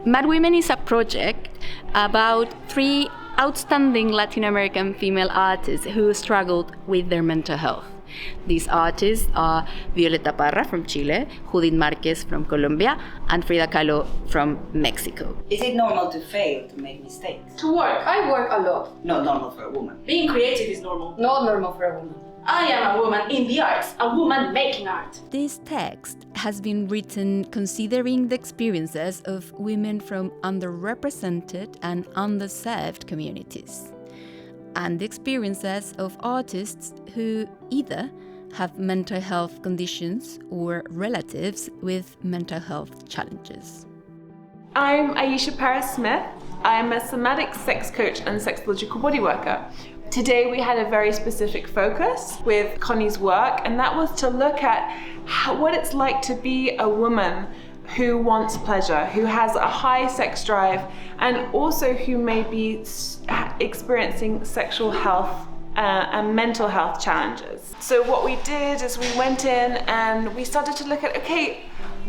Mad Women is a project about 3 outstanding Latin American female artists who struggled with their mental health. These artists are Violeta Parra from Chile, Judith Marquez from Colombia, and Frida Kahlo from Mexico. Is it normal to fail, to make mistakes? To work. I work a lot. Not normal for a woman. Being creative is normal. Not normal for a woman. I am a woman in the arts, a woman making art. This text has been written considering the experiences of women from underrepresented and underserved communities, and the experiences of artists who either have mental health conditions or relatives with mental health challenges. I'm Aisha Paris-Smith. I'm a somatic sex coach and sexological body worker. Today we had a very specific focus with Connie's work, and that was to look at what it's like to be a woman who wants pleasure, who has a high sex drive, and also who may be experiencing sexual health and mental health challenges. So what we did is we went in and we started to look at, okay,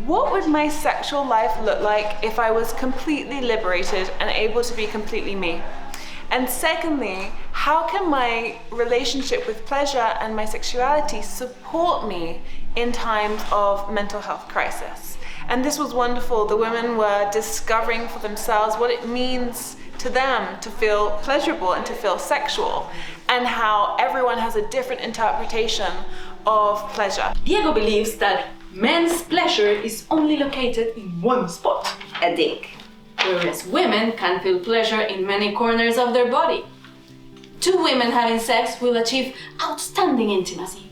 what would my sexual life look like if I was completely liberated and able to be completely me? And secondly, how can my relationship with pleasure and my sexuality support me in times of mental health crisis? And this was wonderful. The women were discovering for themselves what it means to them to feel pleasurable and to feel sexual, and how everyone has a different interpretation of pleasure. Diego believes that men's pleasure is only located in one spot, A dick. whereas women can feel pleasure in many corners of their body. 2 women having sex will achieve outstanding intimacy.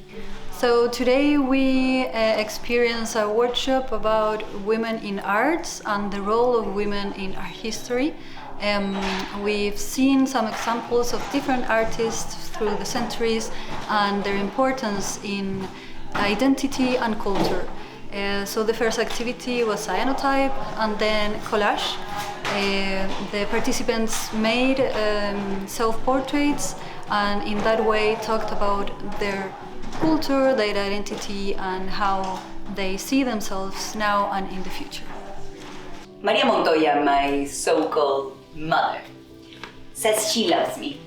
So today we experience a workshop about women in arts and the role of women in art history. We've seen some examples of different artists through the centuries and their importance in identity and culture. So the first activity was cyanotype and then collage. The participants made self-portraits and in that way talked about their culture, their identity, and how they see themselves now and in the future. Maria Montoya, my so-called mother, says she loves me.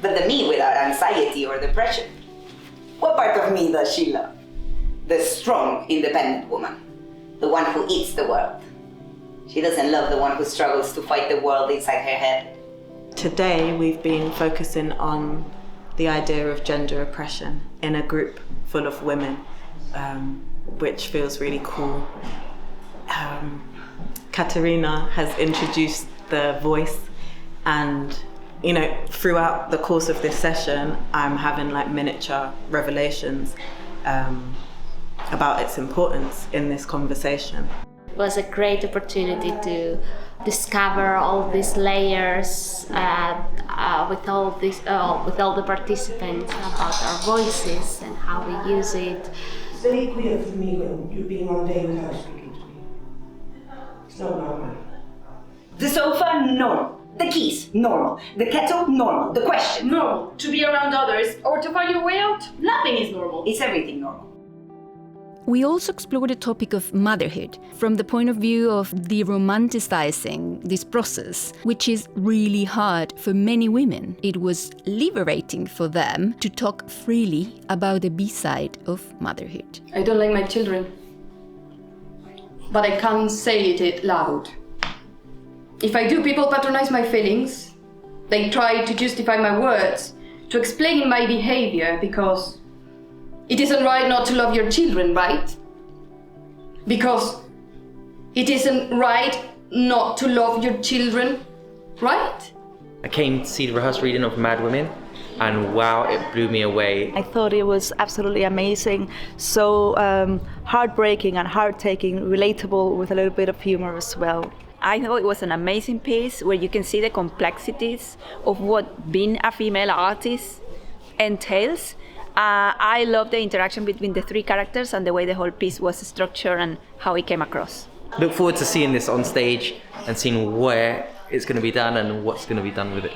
But the me without anxiety or depression. What part of me does she love? The strong, independent woman. The one who eats the world. She doesn't love the one who struggles to fight the world inside her head. Today we've been focusing on the idea of gender oppression in a group full of women, which feels really cool. Katerina has introduced the voice, and throughout the course of this session I'm having like miniature revelations about its importance in this conversation. It was a great opportunity to discover all these layers with all the participants about our voices and how we use it. It's very clear for me when you've been one day without speaking to me. It's not normal. The sofa, normal. The keys, normal. The kettle, normal. The question, Normal. To be around others or to find your way out, nothing is normal. Is everything normal? We also explored the topic of motherhood from the point of view of de-romanticizing this process, which is really hard for many women. It was liberating for them to talk freely about the B-side of motherhood. I don't like my children, but I can't say it loud. If I do, people patronize my feelings. They try to justify my words, to explain my behavior, because it isn't right not to love your children, right? Because it isn't right not to love your children, right? I came to see the rehearsal reading of Mad Women, and wow, it blew me away. I thought it was absolutely amazing, so heartbreaking and heart-taking, relatable with a little bit of humor as well. I thought it was an amazing piece where you can see the complexities of what being a female artist entails. I love the interaction between the 3 characters and the way the whole piece was structured and how it came across. Look forward to seeing this on stage and seeing where it's going to be done and what's going to be done with it.